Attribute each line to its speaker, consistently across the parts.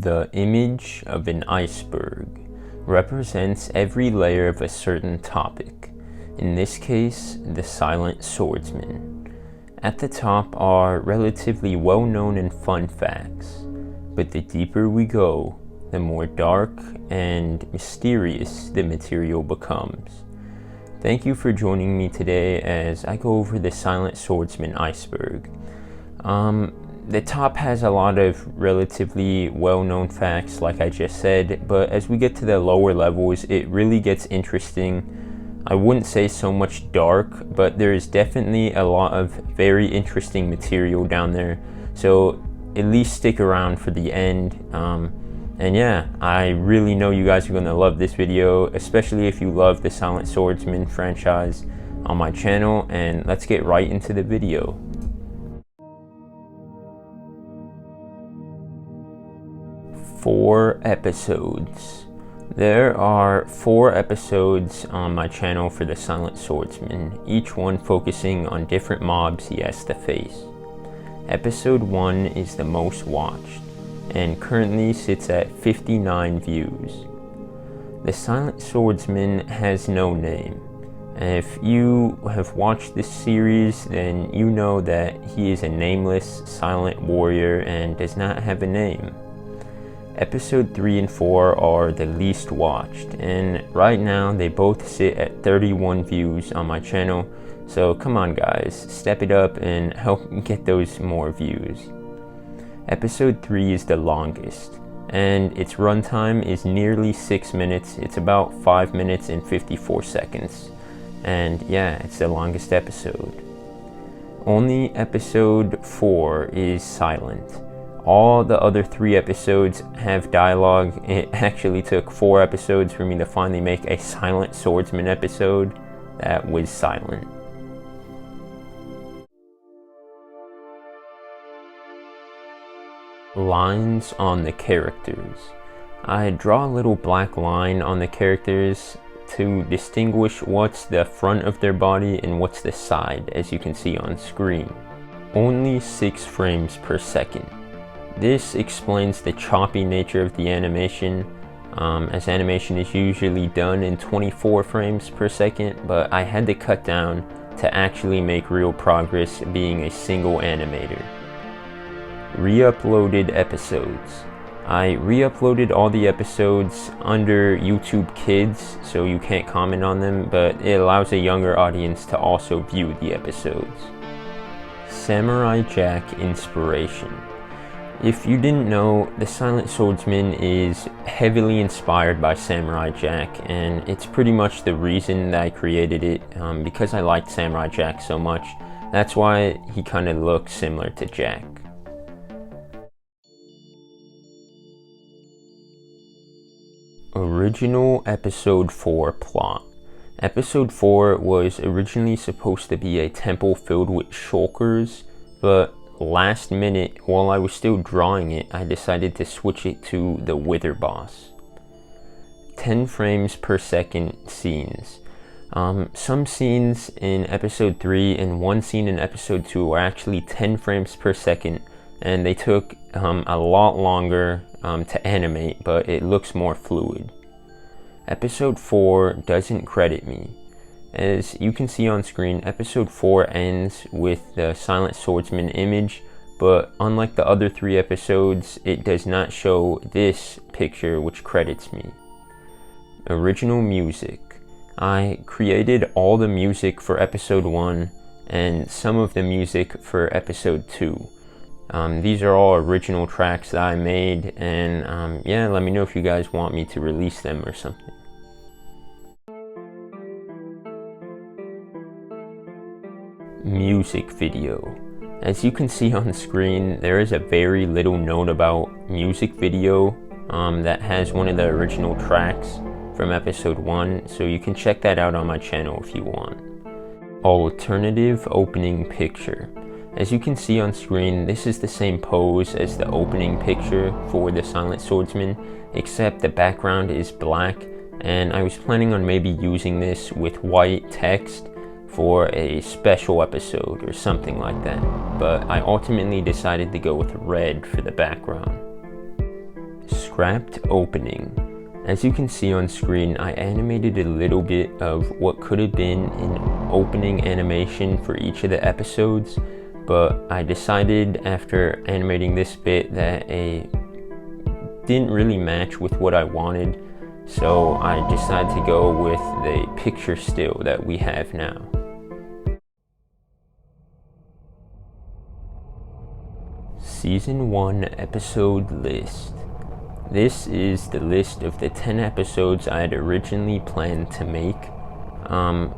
Speaker 1: The image of an iceberg represents every layer of a certain topic, in this case, the silent swordsman. At the top are relatively well-known and fun facts, but the deeper we go, the more dark and mysterious the material becomes. Thank you for joining me today as I go over the silent swordsman iceberg. The top has a lot of relatively well-known facts, like I just said, but as we get to the lower levels, it really gets interesting. I wouldn't say so much dark, but there is definitely a lot of very interesting material down there, so at least stick around for the end. And yeah, I really know you guys are going to love this video, especially if you love the Silent Swordsman franchise on my channel, and let's get right into the video. 4 episodes. There are 4 episodes on my channel for the Silent Swordsman, each one focusing on different mobs he has to face. Episode 1 is the most watched, and currently sits at 59 views. The Silent Swordsman has no name. If you have watched this series, then you know that he is a nameless, silent warrior and does not have a name. Episode 3 and 4 are the least watched, and right now they both sit at 31 views on my channel, so come on guys, step it up and help get those more views. Episode 3 is the longest, and its runtime is nearly 6 minutes. It's about 5 minutes and 54 seconds, and yeah, it's the longest episode. Only episode 4 is silent. All the other 3 episodes have dialogue. It actually took 4 episodes for me to finally make a silent swordsman episode that was silent. Lines on the characters. I draw a little black line on the characters to distinguish what's the front of their body and what's the side, as you can see on screen. Only 6 frames per second. This explains the choppy nature of the animation, as animation is usually done in 24 frames per second, but I had to cut down to actually make real progress being a single animator. Re-uploaded episodes. I re-uploaded all the episodes under YouTube Kids, so you can't comment on them, but it allows a younger audience to also view the episodes. Samurai Jack inspiration. If you didn't know, the Silent Swordsman is heavily inspired by Samurai Jack, and it's pretty much the reason that I created it, because I liked Samurai Jack so much. That's why he kind of looks similar to Jack. Original Episode 4 plot. Episode 4 was originally supposed to be a temple filled with shulkers, but last minute, while I was still drawing it, I decided to switch it to the Wither boss. 10 frames per second scenes. Some scenes in episode 3 and one scene in episode 2 were actually 10 frames per second, and they took a lot longer to animate, but it looks more fluid. Episode 4 doesn't credit me. As you can see on screen, episode 4 ends with the Silent Swordsman image, but unlike the other 3 episodes, it does not show this picture which credits me. Original music. I created all the music for episode 1 and some of the music for episode 2. These are all original tracks that I made, and yeah, let me know if you guys want me to release them or something. Music video. As you can see on screen, there is a very little known about music video that has one of the original tracks from episode 1, so you can check that out on my channel if you want. Alternative opening picture. As you can see on screen, this is the same pose as the opening picture for the Silent Swordsman, except the background is black, and I was planning on maybe using this with white text for a special episode or something like that, but I ultimately decided to go with red for the background. Scrapped opening. As you can see on screen, I animated a little bit of what could have been an opening animation for each of the episodes, but I decided after animating this bit that it didn't really match with what I wanted, so I decided to go with the picture still that we have now. Season 1 episode list. This is the list of the 10 episodes I had originally planned to make.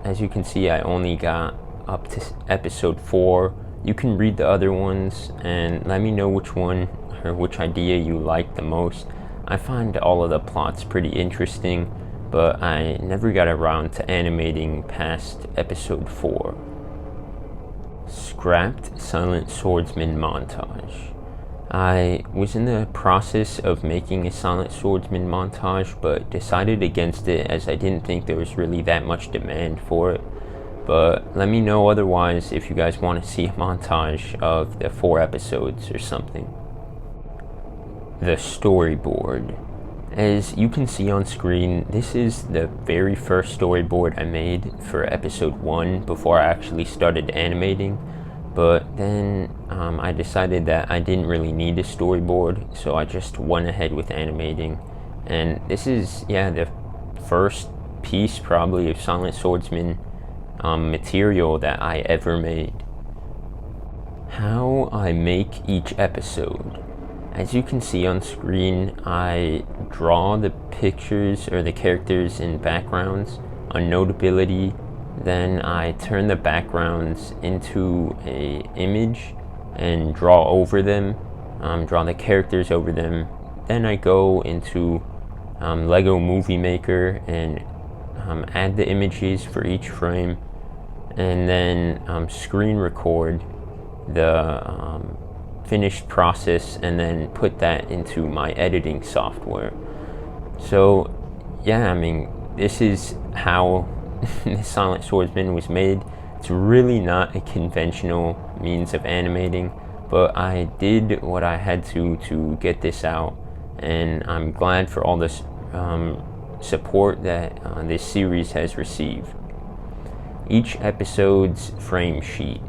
Speaker 1: As you can see, I only got up to episode 4. You can read the other ones and let me know which one or which idea you like the most. I find all of the plots pretty interesting, but I never got around to animating past episode 4. Scrapped Silent Swordsman montage. I was in the process of making a Silent Swordsman montage, but decided against it as I didn't think there was really that much demand for it. But let me know otherwise if you guys want to see a montage of the 4 episodes or something. The storyboard. As you can see on screen, this is the very first storyboard I made for episode 1 before I actually started animating. But then I decided that I didn't really need a storyboard, so I just went ahead with animating. And this is, the first piece probably of Silent Swordsman material that I ever made. How I make each episode. As you can see on screen, I draw the pictures or the characters in backgrounds on Notability. Then I turn the backgrounds into an image and draw over them, draw the characters over them. Then I go into Lego Movie Maker and add the images for each frame, and then screen record the finished process and then put that into my editing software. So this is how the Silent Swordsman was made. It's really not a conventional means of animating, but I did what I had to get this out, and I'm glad for all this support that this series has received. Each episode's frame sheet.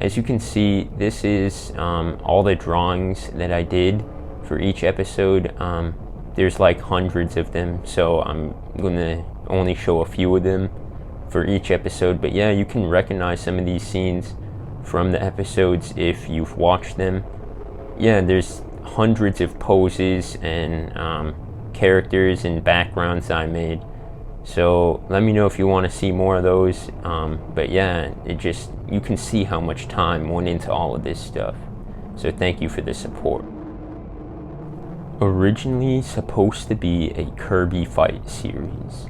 Speaker 1: As you can see, this is all the drawings that I did for each episode. There's like hundreds of them, so I'm gonna only show a few of them for each episode, but you can recognize some of these scenes from the episodes if you've watched them. There's hundreds of poses and characters and backgrounds I made, so let me know if you want to see more of those. But you can see how much time went into all of this stuff, so thank you for the support. Originally supposed to be a Kirby fight series.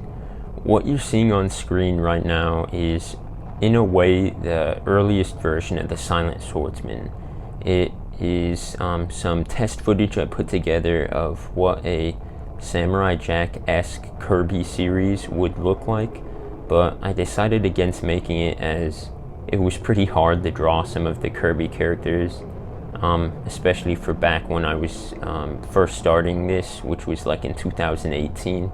Speaker 1: What you're seeing on screen right now is, in a way, the earliest version of the Silent Swordsman. It is some test footage I put together of what a Samurai Jack-esque Kirby series would look like, but I decided against making it as it was pretty hard to draw some of the Kirby characters, especially for back when I was first starting this, which was like in 2018.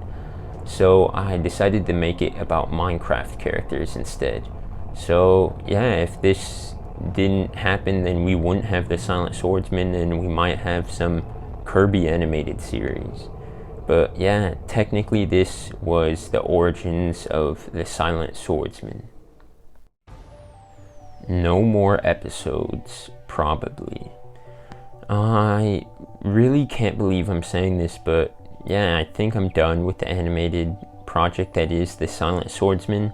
Speaker 1: So I decided to make it about Minecraft characters instead. So if this didn't happen, then we wouldn't have the Silent Swordsman, and we might have some Kirby animated series. But technically this was the origins of the Silent Swordsman. No more episodes, probably. I really can't believe I'm saying this, but I think I'm done with the animated project that is the Silent Swordsman.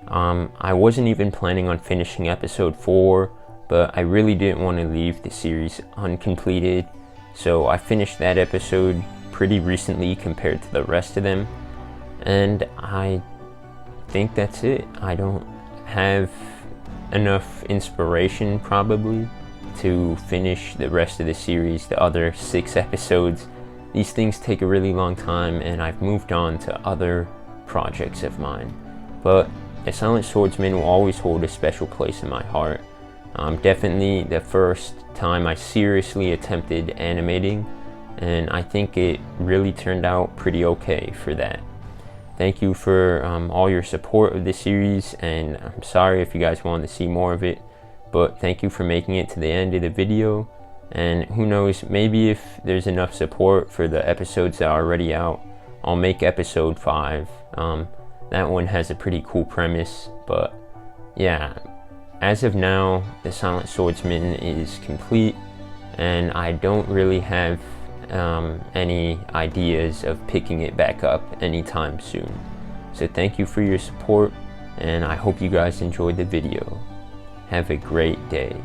Speaker 1: I wasn't even planning on finishing episode 4, but I really didn't want to leave the series uncompleted, so I finished that episode pretty recently compared to the rest of them, and I think that's it. I don't have enough inspiration probably to finish the rest of the series, the other 6 episodes. These things take a really long time, and I've moved on to other projects of mine. But the Silent Swordsman will always hold a special place in my heart. Definitely the first time I seriously attempted animating, and I think it really turned out pretty okay for that. Thank you for all your support of this series, and I'm sorry if you guys wanted to see more of it, but thank you for making it to the end of the video. And who knows, maybe if there's enough support for the episodes that are already out, I'll make episode 5. That one has a pretty cool premise, but yeah, as of now, the Silent Swordsman is complete, and I don't really have any ideas of picking it back up anytime soon. So thank you for your support, and I hope you guys enjoyed the video. Have a great day.